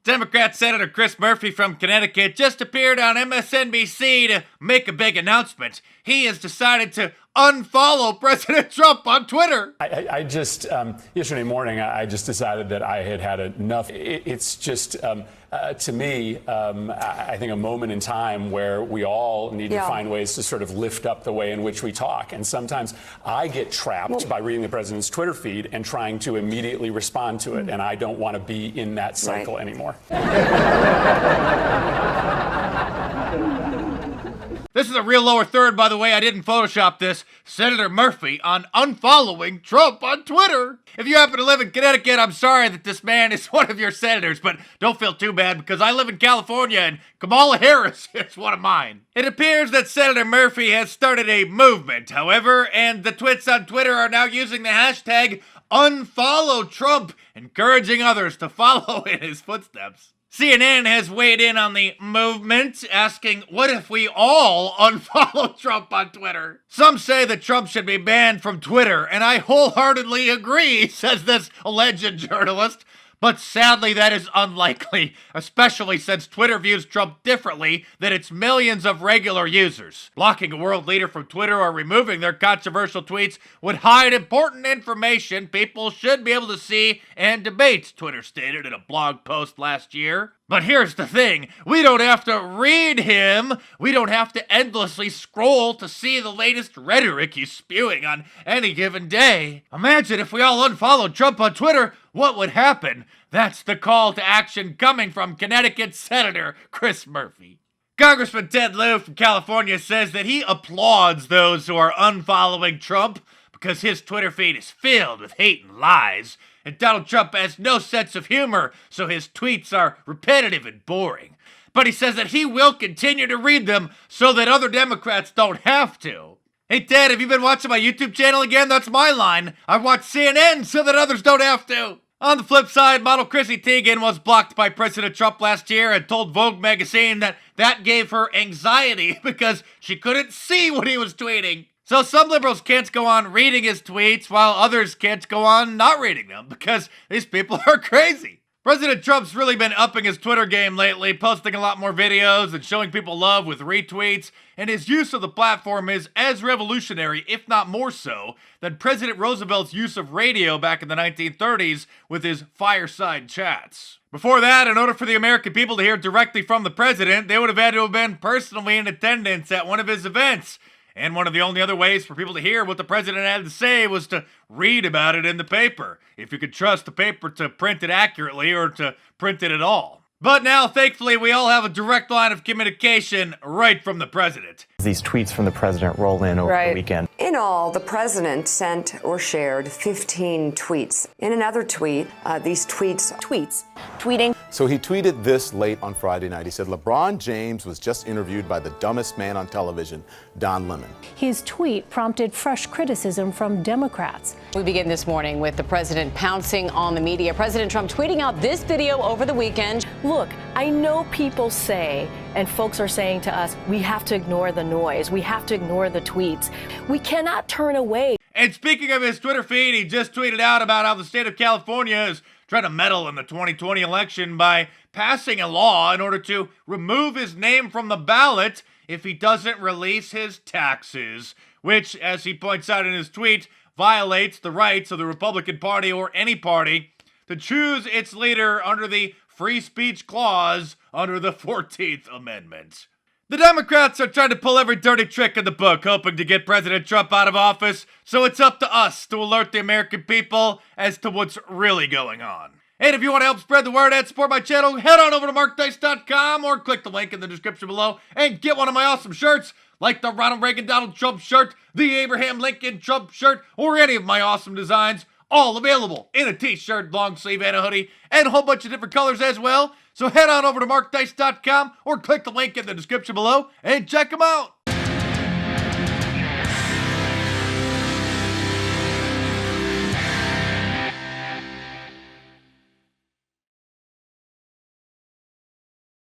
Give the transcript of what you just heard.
Democrat Senator Chris Murphy from Connecticut just appeared on MSNBC to make a big announcement. He has decided to unfollow President Trump on Twitter. I just, yesterday morning, I just decided that I had had enough. It's just, to me, I think a moment in time where we all need to find ways to sort of lift up the way in which we talk. And sometimes I get trapped by reading the president's Twitter feed and trying to immediately respond to it. And I don't want to be in that cycle anymore. This is a real lower third, by the way. I didn't Photoshop this. Senator Murphy on unfollowing Trump on Twitter. If you happen to live in Connecticut, I'm sorry that this man is one of your senators, but don't feel too bad because I live in California and Kamala Harris is one of mine. It appears that Senator Murphy has started a movement, however, and the twits on Twitter are now using the hashtag unfollow Trump, encouraging others to follow in his footsteps. CNN has weighed in on the movement, asking, what if we all unfollow Trump on Twitter? Some say that Trump should be banned from Twitter, and I wholeheartedly agree, says this alleged journalist. But sadly, that is unlikely, especially since Twitter views Trump differently than its millions of regular users. Blocking a world leader from Twitter or removing their controversial tweets would hide important information people should be able to see and debate, Twitter stated in a blog post last year. But here's the thing, we don't have to read him. We don't have to endlessly scroll to see the latest rhetoric he's spewing on any given day. Imagine if we all unfollowed Trump on Twitter, what would happen? That's the call to action coming from Connecticut Senator Chris Murphy. Congressman Ted Lieu from California says that he applauds those who are unfollowing Trump because his Twitter feed is filled with hate and lies. And Donald Trump has no sense of humor, so his tweets are repetitive and boring. But he says that he will continue to read them so that other Democrats don't have to. Hey Ted, have you been watching my YouTube channel again? That's my line. I watch CNN so that others don't have to. On the flip side, model Chrissy Teigen was blocked by President Trump last year and told Vogue magazine that gave her anxiety because she couldn't see what he was tweeting. So some liberals can't go on reading his tweets while others can't go on not reading them because these people are crazy. President Trump's really been upping his Twitter game lately, posting a lot more videos and showing people love with retweets, and his use of the platform is as revolutionary, if not more so, than President Roosevelt's use of radio back in the 1930s with his fireside chats. Before that, in order for the American people to hear directly from the president, they would have had to have been personally in attendance at one of his events. And one of the only other ways for people to hear what the president had to say was to read about it in the paper, if you could trust the paper to print it accurately or to print it at all. But now, thankfully, we all have a direct line of communication right from the president. These tweets from the president roll in over the weekend. In all, the president sent or shared 15 tweets. In another tweet, these tweeting. So he tweeted this late on Friday night. He said, LeBron James was just interviewed by the dumbest man on television, Don Lemon. His tweet prompted fresh criticism from Democrats. We begin this morning with the president pouncing on the media. President Trump tweeting out this video over the weekend. Look, I know people say, and folks are saying to us, we have to ignore the noise. We have to ignore the tweets. We cannot turn away. And speaking of his Twitter feed, he just tweeted out about how the state of California is trying to meddle in the 2020 election by passing a law in order to remove his name from the ballot if he doesn't release his taxes, which, as he points out in his tweet, violates the rights of the Republican Party or any party to choose its leader under the free speech clause under the 14th Amendment. The Democrats are trying to pull every dirty trick in the book, hoping to get President Trump out of office, so it's up to us to alert the American people as to what's really going on. And if you want to help spread the word and support my channel, head on over to markdice.com or click the link in the description below and get one of my awesome shirts, like the Ronald Reagan Donald Trump shirt, the Abraham Lincoln Trump shirt, or any of my awesome designs, all available in a t-shirt, long sleeve, and a hoodie, and a whole bunch of different colors as well. So head on over to markdice.com or click the link in the description below and check them out.